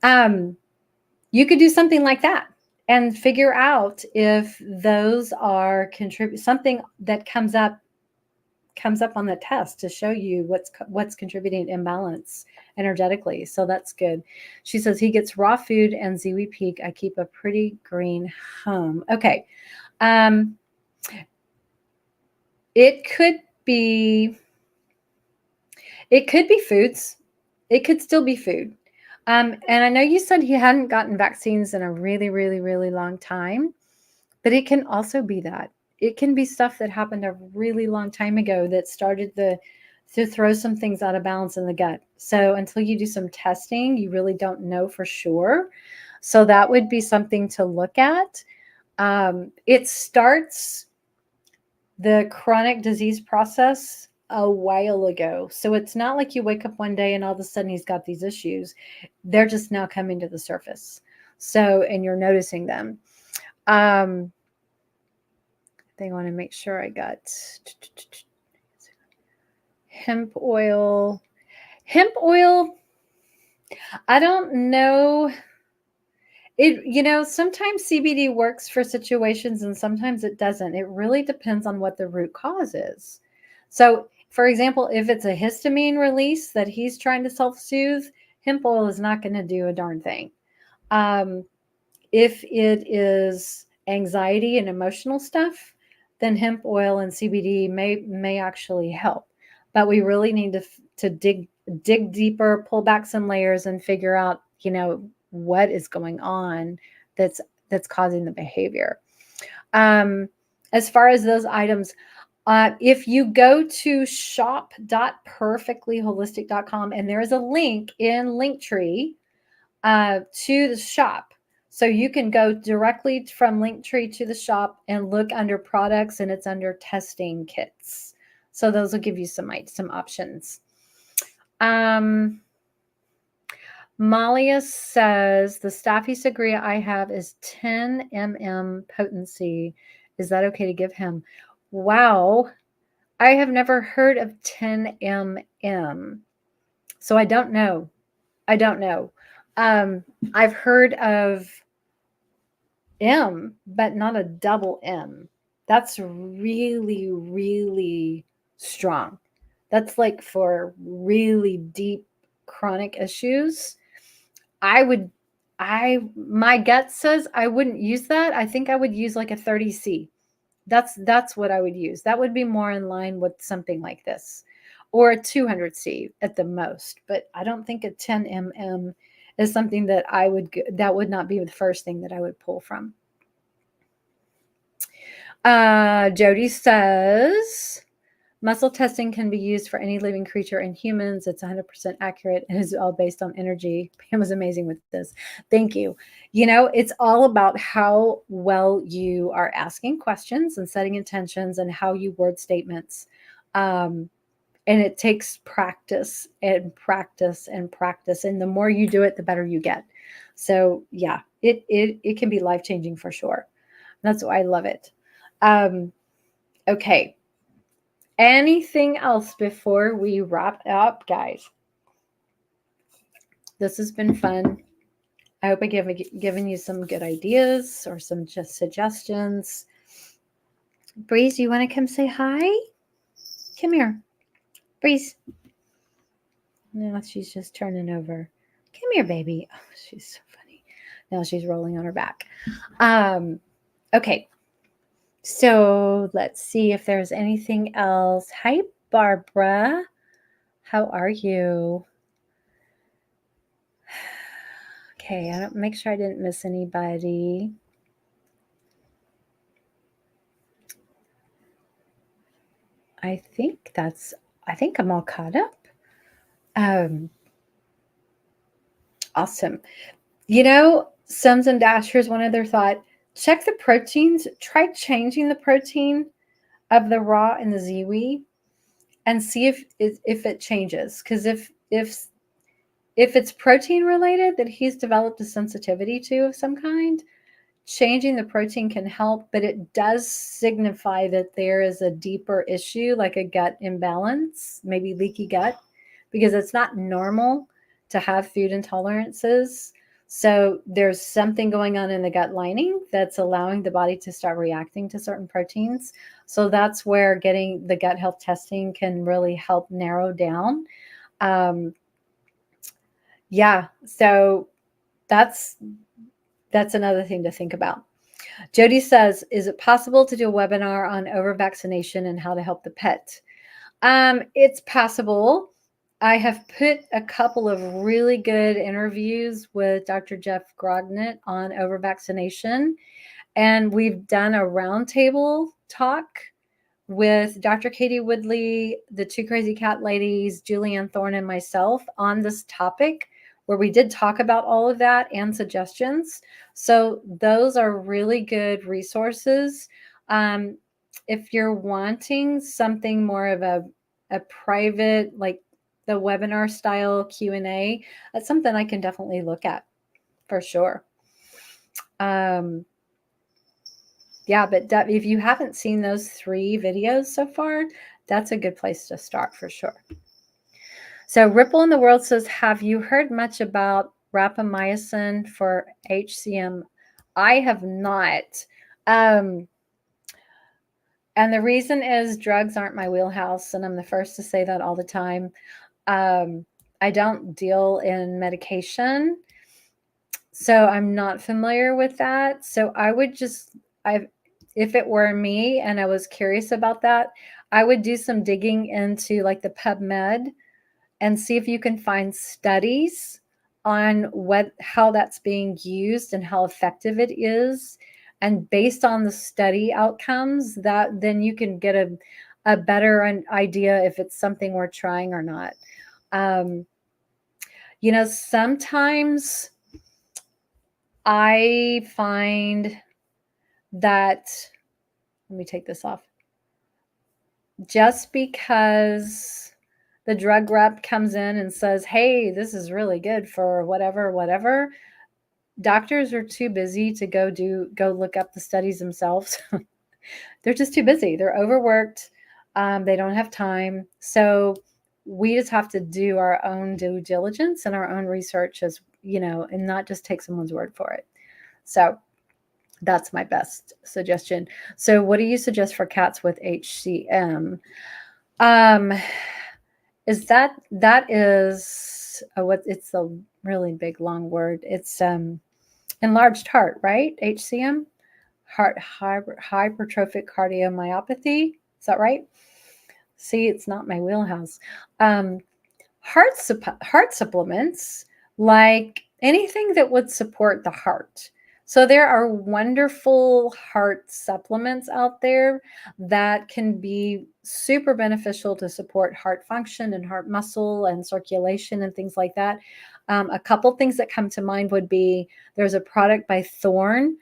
you could do something like that and figure out if those are something that comes up on the test to show you what's contributing to imbalance energetically. So that's good. She says he gets raw food and Ziwi Peak. I keep a pretty green home. Okay. It could be foods. It could still be food. And I know you said he hadn't gotten vaccines in a really, really, really long time, but it can also be that. It can be stuff that happened a really long time ago that started to throw some things out of balance in the gut. So until you do some testing, you really don't know for sure. So that would be something to look at. It starts the chronic disease process a while ago. So it's not like you wake up one day and all of a sudden he's got these issues. They're just now coming to the surface. So, and you're noticing them. They want to make sure I got hemp oil. Hemp oil, I don't know. Sometimes CBD works for situations and sometimes it doesn't. It really depends on what the root cause is. So, for example, if it's a histamine release that he's trying to self-soothe, hemp oil is not going to do a darn thing. If it is anxiety and emotional stuff, then hemp oil and CBD may actually help. But we really need to dig deeper, pull back some layers, and figure out, what is going on that's causing the behavior. As far as those items, if you go to shop.purrrfectlyholistic.com, and there is a link in Linktree to the shop. So you can go directly from Linktree to the shop and look under products, and it's under testing kits. So those will give you some options. Malia says, the Staphy Sagria I have is 10 mm potency. Is that okay to give him? Wow. I have never heard of 10 mm. So I don't know. I've heard of M, but not a double M. That's really, really strong. That's like for really deep chronic issues. My gut says I wouldn't use that. I think I would use like a 30C. That's what I would use. That would be more in line with something like this, or a 200C at the most. But I don't think a 10 mm is something that that would not be the first thing that I would pull from. Jody says, muscle testing can be used for any living creature in humans. It's 100% accurate and is all based on energy. Pam was amazing with this. Thank you. It's all about how well you are asking questions and setting intentions and how you word statements. And it takes practice and practice and practice. And the more you do it, the better you get. So yeah, it can be life-changing for sure. That's why I love it. Okay. Anything else before we wrap up, guys? This has been fun. I hope I've given you some good ideas or some just suggestions. Breeze, you want to come say hi? Come here. Breeze. No, she's just turning over. Come here, baby. Oh, she's so funny. Now she's rolling on her back. Okay. So let's see if there's anything else. Hi, Barbara. How are you? Okay, I don't make sure I didn't miss anybody. I think I'm all caught up. Awesome. Sums and Dashers, one other thought, check the proteins, try changing the protein of the raw and the ziwi and see if it changes. Because if it's protein related that he's developed a sensitivity to of some kind, changing the protein can help, but it does signify that there is a deeper issue, like a gut imbalance, maybe leaky gut, because it's not normal to have food intolerances. So there's something going on in the gut lining that's allowing the body to start reacting to certain proteins. So that's where getting the gut health testing can really help narrow down. Yeah, so that's another thing to think about. Jody says, is it possible to do a webinar on over-vaccination and how to help the pet? It's possible. I have put a couple of really good interviews with Dr. Jeff Grodnett on over-vaccination, and we've done a roundtable talk with Dr. Katie Woodley, the two crazy cat ladies, Julianne Thorne, and myself on this topic, where we did talk about all of that and suggestions. So those are really good resources. If you're wanting something more of a private, like the webinar style Q&A, that's something I can definitely look at for sure. Yeah, but if you haven't seen those 3 videos so far, that's a good place to start for sure. So Ripple in the World says, have you heard much about rapamycin for HCM? I have not. And the reason is drugs aren't my wheelhouse, and I'm the first to say that all the time. I don't deal in medication, so I'm not familiar with that. So I would if it were me and I was curious about that, I would do some digging into like the PubMed and see if you can find studies on how that's being used and how effective it is, and based on the study outcomes, that then you can get a better idea if it's something we're trying or not. Sometimes I find that, let me take this off. Just because the drug rep comes in and says, hey, this is really good for whatever, doctors are too busy to go look up the studies themselves. They're just too busy. They're overworked. They don't have time. So we just have to do our own due diligence and our own research, as and not just take someone's word for it. So that's my best suggestion. So what do you suggest for cats with HCM? Is that is it's a really big long word. It's enlarged heart, right? HCM, hypertrophic cardiomyopathy. Is that right? See, it's not my wheelhouse. Heart supplements, like anything that would support the heart. So there are wonderful heart supplements out there that can be super beneficial to support heart function and heart muscle and circulation and things like that. A couple things that come to mind would be, there's a product by Thorne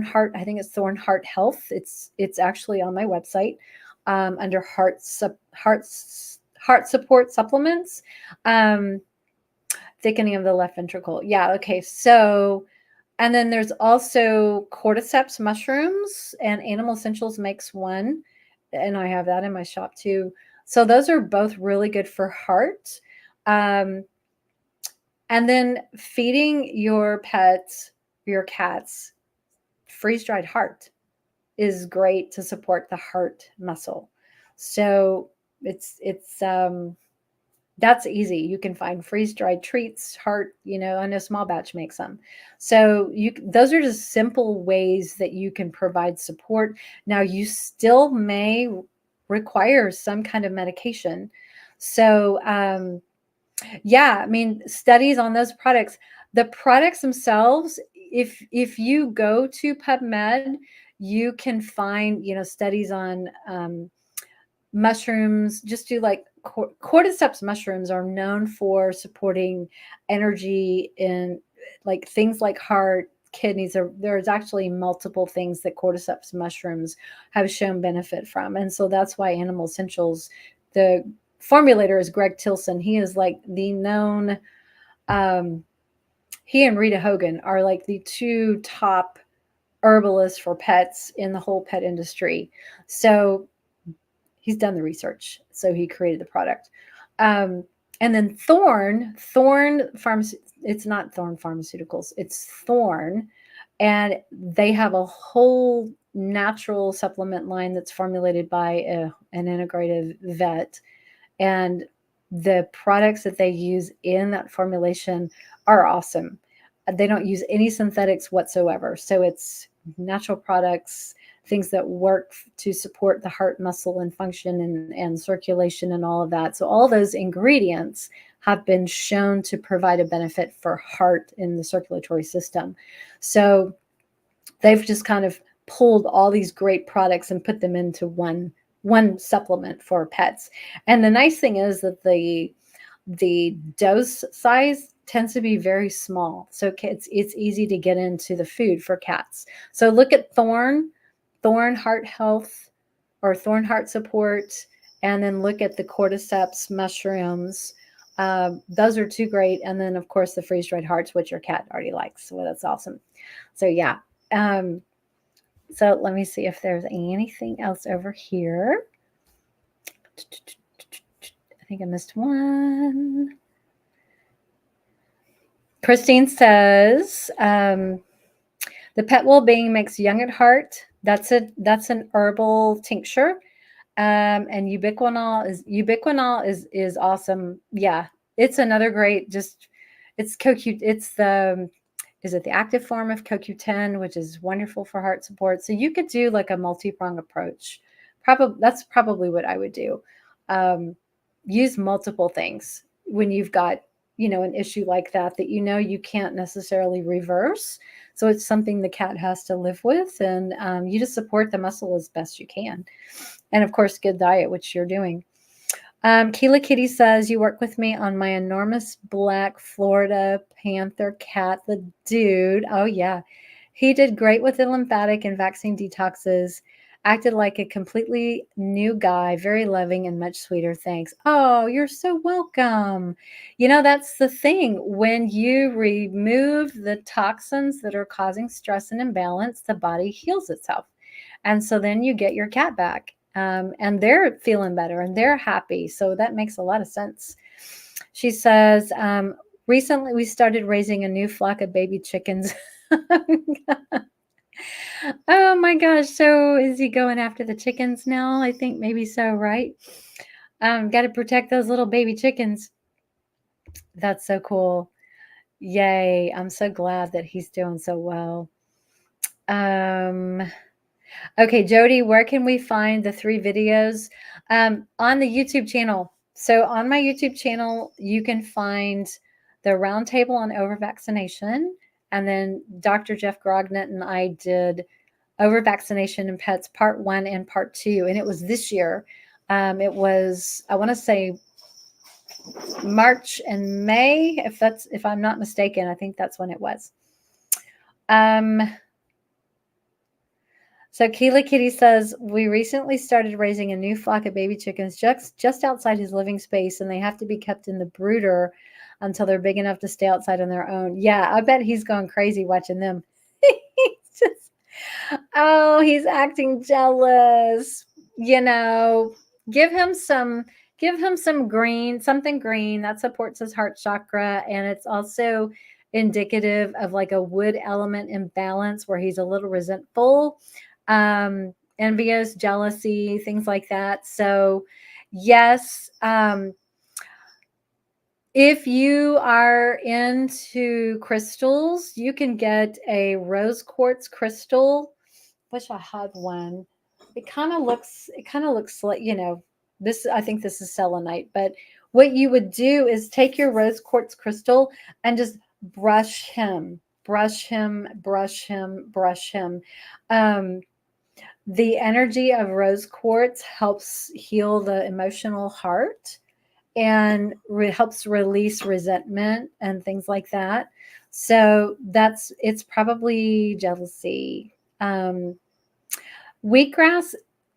Heart. I think it's Thorne Heart Health. It's actually on my website under heart support supplements. Thickening of the left ventricle. Yeah. Okay. So, and then there's also cordyceps mushrooms, and Animal Essentials makes one, and I have that in my shop too. So those are both really good for heart. And then feeding your pets, your cats, freeze-dried heart is great to support the heart muscle. So that's easy. You can find freeze-dried treats, heart, I know Small Batch makes them. So those are just simple ways that you can provide support. Now, you still may require some kind of medication. So, studies on those products, the products themselves, if you go to PubMed, you can find, studies on mushrooms. Just do like cordyceps mushrooms are known for supporting energy in like things like heart, kidneys. There's actually multiple things that cordyceps mushrooms have shown benefit from. And so that's why Animal Essentials, the formulator is Greg Tilson. He is like the known, he and Rita Hogan are like the two top herbalists for pets in the whole pet industry. So he's done the research. So he created the product. And then Thorne it's not Thorne Pharmaceuticals, it's Thorne. And they have a whole natural supplement line that's formulated by an integrative vet. And the products that they use in that formulation are awesome. They don't use any synthetics whatsoever. So it's natural products, things that work to support the heart muscle and function and circulation and all of that. So all those ingredients have been shown to provide a benefit for heart in the circulatory system. So they've just kind of pulled all these great products and put them into one supplement for pets. And the nice thing is that the dose size tends to be very small. So it's easy to get into the food for cats. So look at Thorne Heart Health or Thorne Heart Support, and then look at the cordyceps mushrooms. Those are two great. And then of course the freeze-dried hearts, which your cat already likes. So that's awesome. So yeah. So let me see if there's anything else over here. I think I missed one. Christine says, the pet well-being makes young at heart. That's an herbal tincture. And ubiquinol is awesome. Yeah, it's another great, it's the active form of CoQ10, which is wonderful for heart support. So you could do like a multi-prong approach. That's probably what I would do. Use multiple things when you've got, an issue like that you can't necessarily reverse. So it's something the cat has to live with, and you just support the muscle as best you can. And of course, good diet, which you're doing. Keela Kitty says, you work with me on my enormous black Florida Panther cat, the dude. Oh, yeah. He did great with the lymphatic and vaccine detoxes, acted like a completely new guy, very loving and much sweeter. Thanks. Oh, you're so welcome. That's the thing. When you remove the toxins that are causing stress and imbalance, the body heals itself. And so then you get your cat back, and they're feeling better and they're happy. So that makes a lot of sense. She says, recently we started raising a new flock of baby chickens. Oh my gosh. So is he going after the chickens now? I think maybe so, right? Got to protect those little baby chickens. That's so cool. Yay. I'm so glad that he's doing so well. Okay, Jody, where can we find the 3 videos? On the YouTube channel. So on my YouTube channel, you can find the roundtable on over-vaccination. And then Dr. Jeff Grognet and I did over-vaccination in pets part 1 and part 2. And it was this year. It was, I want to say, March and May, if I'm not mistaken. I think that's when it was. So Keela Kitty says, we recently started raising a new flock of baby chickens just outside his living space, and they have to be kept in the brooder until they're big enough to stay outside on their own. Yeah, I bet he's going crazy watching them. He's acting jealous. Give him some something green that supports his heart chakra, and it's also indicative of like a wood element imbalance where he's a little resentful, envious, jealousy, things like that. So yes, if you are into crystals, you can get a rose quartz crystal. Wish I had one. It kind of looks like, this, I think this is selenite, but what you would do is take your rose quartz crystal and just brush him. The energy of rose quartz helps heal the emotional heart and helps release resentment and things like that. So it's probably jealousy. Wheatgrass,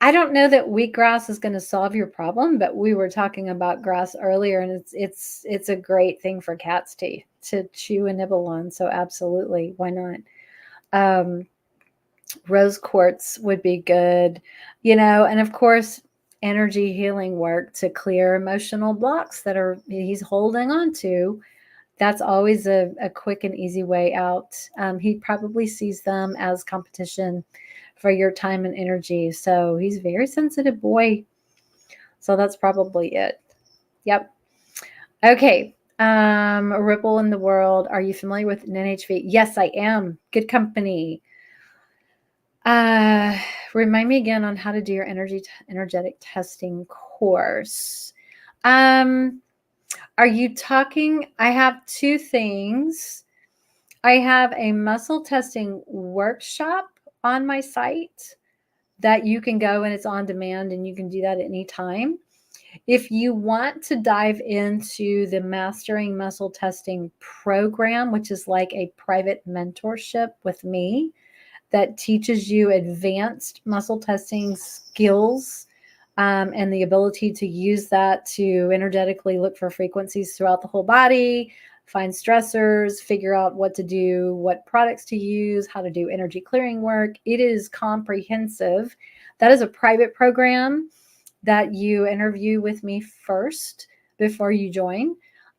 I don't know that wheatgrass is going to solve your problem, but we were talking about grass earlier, and it's a great thing for cats to chew and nibble on. So absolutely, why not? Rose quartz would be good, and of course, energy healing work to clear emotional blocks that he's holding on to. That's always a quick and easy way out. He probably sees them as competition for your time and energy. So he's a very sensitive boy. So that's probably it. Yep. Okay. A Ripple in the World. Are you familiar with NHV? Yes, I am. Good company. Remind me again on how to do your energetic testing course. Are you talking? I have 2 things. I have a muscle testing workshop on my site that you can go, and it's on demand, and you can do that at any time. If you want to dive into the Mastering Muscle Testing program, which is like a private mentorship with me that teaches you advanced muscle testing skills, and the ability to use that to energetically look for frequencies throughout the whole body, find stressors, figure out what to do, what products to use, how to do energy clearing work. It is comprehensive. That is a private program that you interview with me first before you join.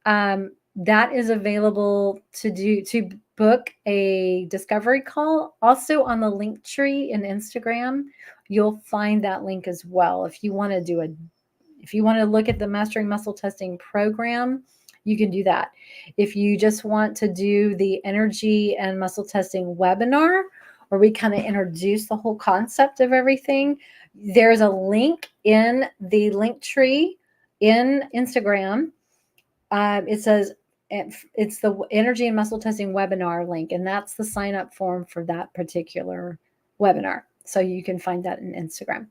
That is available to book a discovery call. Also on the link tree in Instagram, you'll find that link as well. If you want to look at the Mastering Muscle Testing program, you can do that. If you just want to do the energy and muscle testing webinar, where we kind of introduce the whole concept of everything, there's a link in the link tree in Instagram. It says it's the energy and muscle testing webinar link, and that's the sign up form for that particular webinar. So you can find that in Instagram,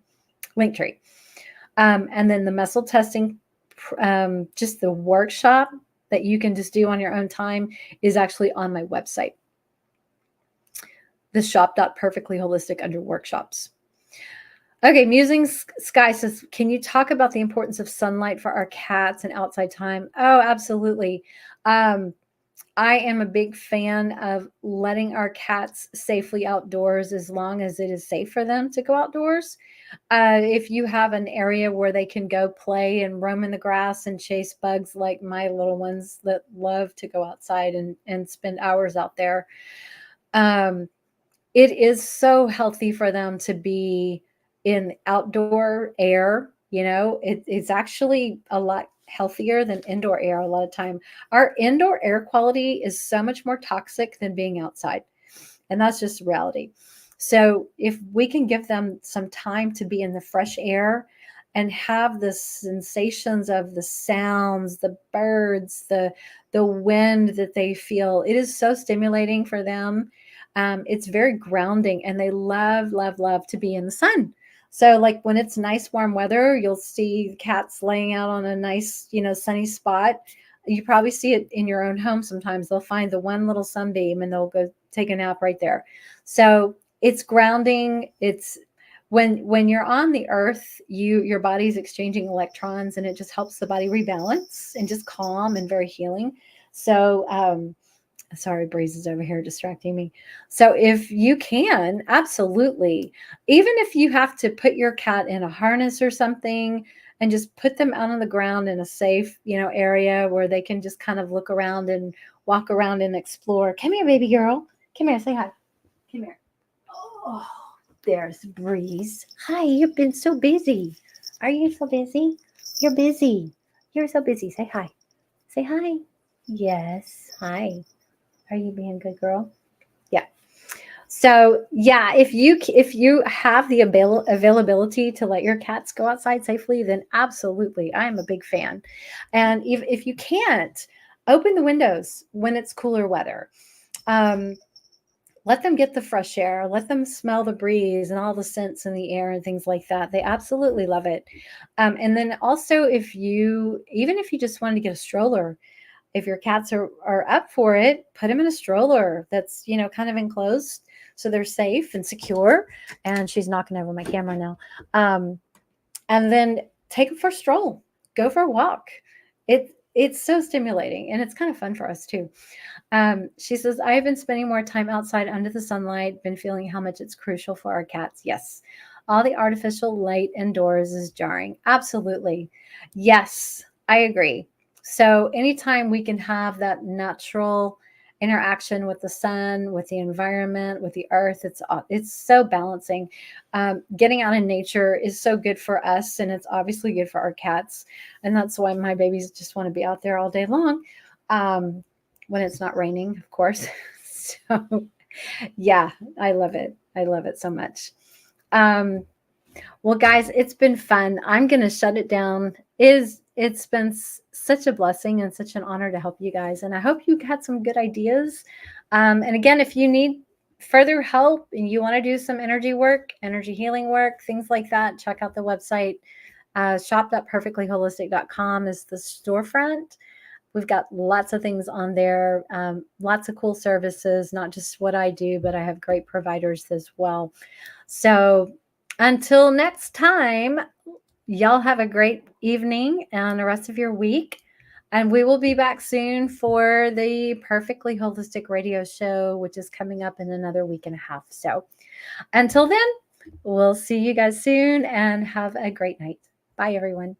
Linktree. And then the muscle testing, just the workshop that you can just do on your own time is actually on my website. The shop.purrrfectly holistic under workshops. Okay, Musing Sky says, can you talk about the importance of sunlight for our cats and outside time? Oh, absolutely. I am a big fan of letting our cats safely outdoors as long as it is safe for them to go outdoors. If you have an area where they can go play and roam in the grass and chase bugs like my little ones that love to go outside and spend hours out there, it is so healthy for them to be in outdoor air. It's actually a lot healthier than indoor air a lot of time. Our indoor air quality is so much more toxic than being outside. And that's just reality. So if we can give them some time to be in the fresh air and have the sensations of the sounds, the birds, the wind that they feel, it is so stimulating for them. It's very grounding, and they love, love, love to be in the sun. So like when it's nice warm weather, you'll see cats laying out on a nice, sunny spot. You probably see it in your own home sometimes. They'll find the one little sunbeam and they'll go take a nap right there. So it's grounding. It's when you're on the earth, your body's exchanging electrons, and it just helps the body rebalance and just calm and very healing. So sorry, Breeze is over here distracting me. So if you can, absolutely, even if you have to put your cat in a harness or something and just put them out on the ground in a safe, area where they can just kind of look around and walk around and explore. Come here, baby girl. Come here, say hi. Come here. Oh, there's Breeze. Hi, you've been so busy. Are you so busy? You're busy. You're so busy. Say hi. Say hi. Yes, hi. Are you being a good girl? Yeah. So yeah, if you have the availability to let your cats go outside safely, then absolutely, I am a big fan. And if you can't, open the windows when it's cooler weather. Let them get the fresh air. Let them smell the breeze and all the scents in the air and things like that. They absolutely love it. And then also, even if you just wanted to get a stroller, if your cats are up for it, put them in a stroller that's, kind of enclosed so they're safe and secure. And she's knocking over my camera now. And then take them for a stroll. Go for a walk. It's so stimulating, and it's kind of fun for us too. She says, I have been spending more time outside under the sunlight, been feeling how much it's crucial for our cats. Yes. All the artificial light indoors is jarring. Absolutely. Yes, I agree. So anytime we can have that natural interaction with the sun, with the environment, with the earth, it's so balancing. Getting out in nature is so good for us, and it's obviously good for our cats. And that's why my babies just want to be out there all day long. When it's not raining, of course. So yeah, I love it. I love it so much. Well, guys, it's been fun. I'm going to shut it down. It's been such a blessing and such an honor to help you guys. And I hope you had some good ideas. And again, if you need further help and you want to do some energy work, energy healing work, things like that, check out the website. Shop.purrrfectlyholistic.com is the storefront. We've got lots of things on there, lots of cool services, not just what I do, but I have great providers as well. So until next time, y'all have a great evening and the rest of your week. And we will be back soon for the Purrrfectly Holistic radio show, which is coming up in another week and a half. So until then, we'll see you guys soon and have a great night. Bye, everyone.